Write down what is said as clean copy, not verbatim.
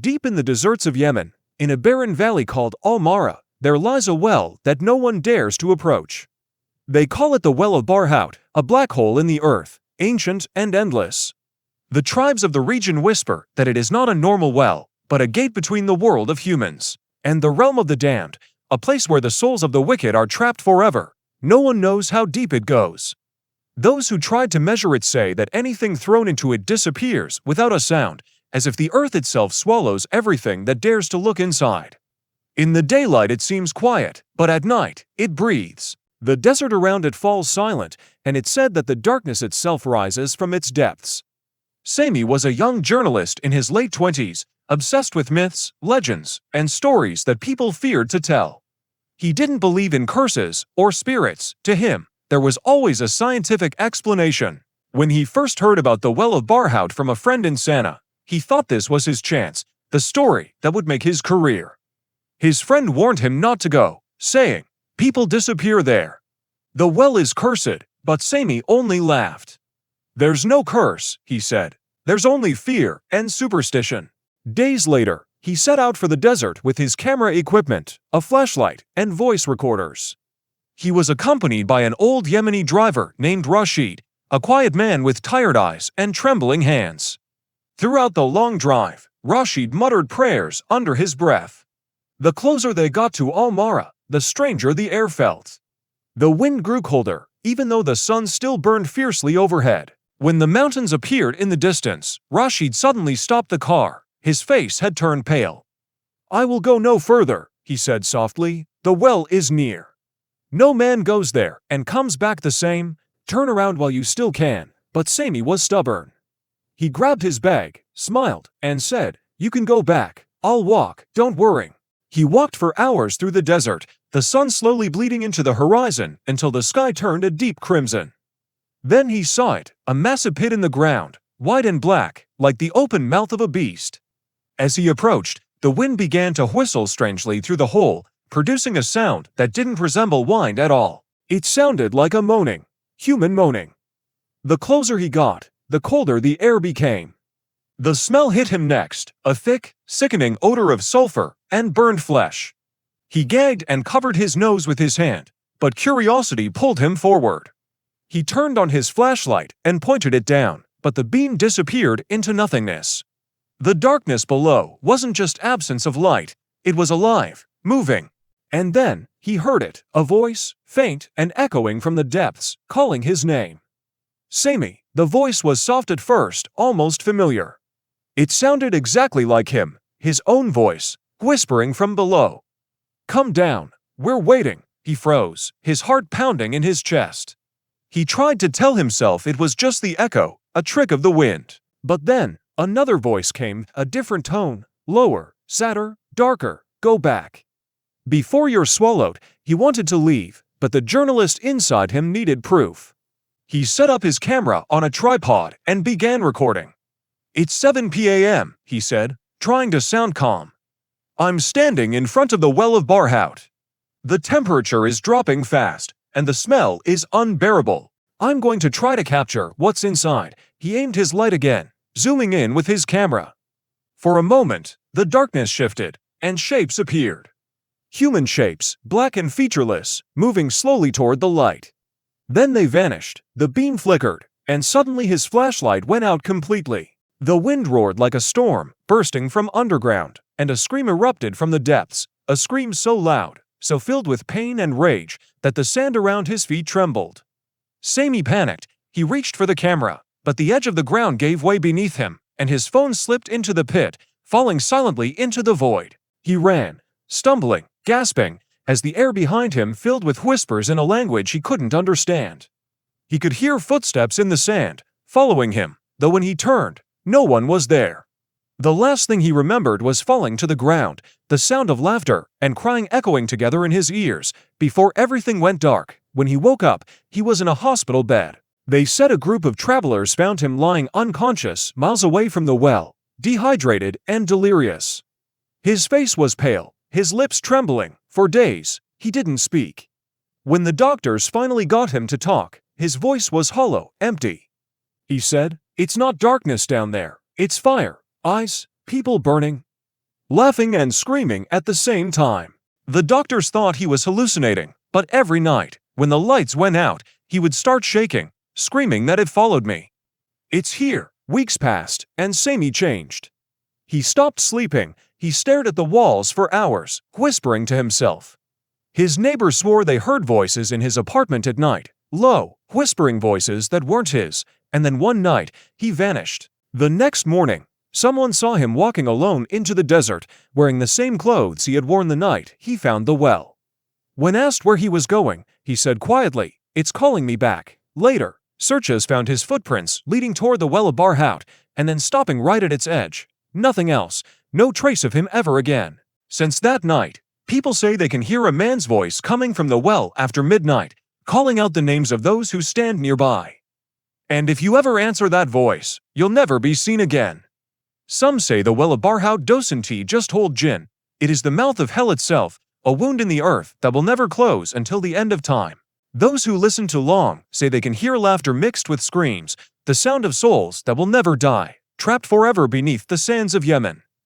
Deep in the deserts of Yemen, in a barren valley called Al-Mara, there lies a well that no one dares to approach. They call it the Well of Barhout, a black hole in the earth, ancient and endless. The tribes of the region whisper that it is not a normal well, but a gate between the world of humans and the realm of the damned, a place where the souls of the wicked are trapped forever. No one knows how deep it goes. Those who tried to measure it say that anything thrown into it disappears without a sound, as if the earth itself swallows everything that dares to look inside. In the daylight it seems quiet, but at night, it breathes. The desert around it falls silent, and it's said that the darkness itself rises from its depths. Sami was a young journalist in his late 20s, obsessed with myths, legends, and stories that people feared to tell. He didn't believe in curses or spirits. To him, there was always a scientific explanation. When he first heard about the Well of Barhout from a friend in Sana'a, he thought this was his chance, the story that would make his career. His friend warned him not to go, saying, "People disappear there. The well is cursed," but Sami only laughed. "There's no curse," he said. "There's only fear and superstition." Days later, he set out for the desert with his camera equipment, a flashlight, and voice recorders. He was accompanied by an old Yemeni driver named Rashid, a quiet man with tired eyes and trembling hands. Throughout the long drive, Rashid muttered prayers under his breath. The closer they got to Al-Mara, the stranger the air felt. The wind grew colder, even though the sun still burned fiercely overhead. When the mountains appeared in the distance, Rashid suddenly stopped the car. His face had turned pale. "I will go no further," he said softly. "The well is near. No man goes there and comes back the same. Turn around while you still can." But Sami was stubborn. He grabbed his bag, smiled, and said, "You can go back. I'll walk, don't worry." He walked for hours through the desert, the sun slowly bleeding into the horizon until the sky turned a deep crimson. Then he saw it, a massive pit in the ground, white and black, like the open mouth of a beast. As he approached, the wind began to whistle strangely through the hole, producing a sound that didn't resemble wind at all. It sounded like a moaning, human moaning. The closer he got, the colder the air became. The smell hit him next, a thick, sickening odor of sulfur and burned flesh. He gagged and covered his nose with his hand, but curiosity pulled him forward. He turned on his flashlight and pointed it down, but the beam disappeared into nothingness. The darkness below wasn't just absence of light, it was alive, moving. And then, he heard it, a voice, faint and echoing from the depths, calling his name. Sami. The voice was soft at first, almost familiar. It sounded exactly like him, his own voice, whispering from below. "Come down, we're waiting." He froze, his heart pounding in his chest. He tried to tell himself it was just the echo, a trick of the wind. But then, another voice came, a different tone, lower, sadder, darker. "Go back. Before you're swallowed." He wanted to leave, but the journalist inside him needed proof. He set up his camera on a tripod and began recording. "It's 7 p.m., he said, trying to sound calm. "I'm standing in front of the Well of Barhout. The temperature is dropping fast, and the smell is unbearable. I'm going to try to capture what's inside." He aimed his light again, zooming in with his camera. For a moment, the darkness shifted, and shapes appeared. Human shapes, black and featureless, moving slowly toward the light. Then they vanished, the beam flickered, and suddenly his flashlight went out completely. The wind roared like a storm, bursting from underground, and a scream erupted from the depths, a scream so loud, so filled with pain and rage, that the sand around his feet trembled. Sami panicked. He reached for the camera, but the edge of the ground gave way beneath him, and his phone slipped into the pit, falling silently into the void. He ran, stumbling, gasping, as the air behind him filled with whispers in a language he couldn't understand. He could hear footsteps in the sand, following him, though when he turned, no one was there. The last thing he remembered was falling to the ground, the sound of laughter and crying echoing together in his ears, before everything went dark. When he woke up, he was in a hospital bed. They said a group of travelers found him lying unconscious miles away from the well, dehydrated and delirious. His face was pale, his lips trembling. For days, he didn't speak. When the doctors finally got him to talk, his voice was hollow, empty. He said, "It's not darkness down there, it's fire, ice, people burning." laughing and screaming at the same time. The doctors thought he was hallucinating, but every night, when the lights went out, he would start shaking, screaming that it followed me. It's here. Weeks passed, and Sami changed. He stopped sleeping. He stared at the walls for hours, whispering to himself. His neighbors swore they heard voices in his apartment at night, low, whispering voices that weren't his, and then one night, he vanished. The next morning, someone saw him walking alone into the desert, wearing the same clothes he had worn the night he found the well. When asked where he was going, he said quietly, "It's calling me back." Later, searchers found his footprints leading toward the Well of Barhout, and then stopping right at its edge. Nothing else, no trace of him ever again. Since that night, people say they can hear a man's voice coming from the well after midnight, calling out the names of those who stand nearby. And if you ever answer that voice, you'll never be seen again. Some say the Well of Barhout doesn't just hold jinn. It is the mouth of hell itself, a wound in the earth that will never close until the end of time. Those who listen too long say they can hear laughter mixed with screams, the sound of souls that will never die, trapped forever beneath the sands of Yemen.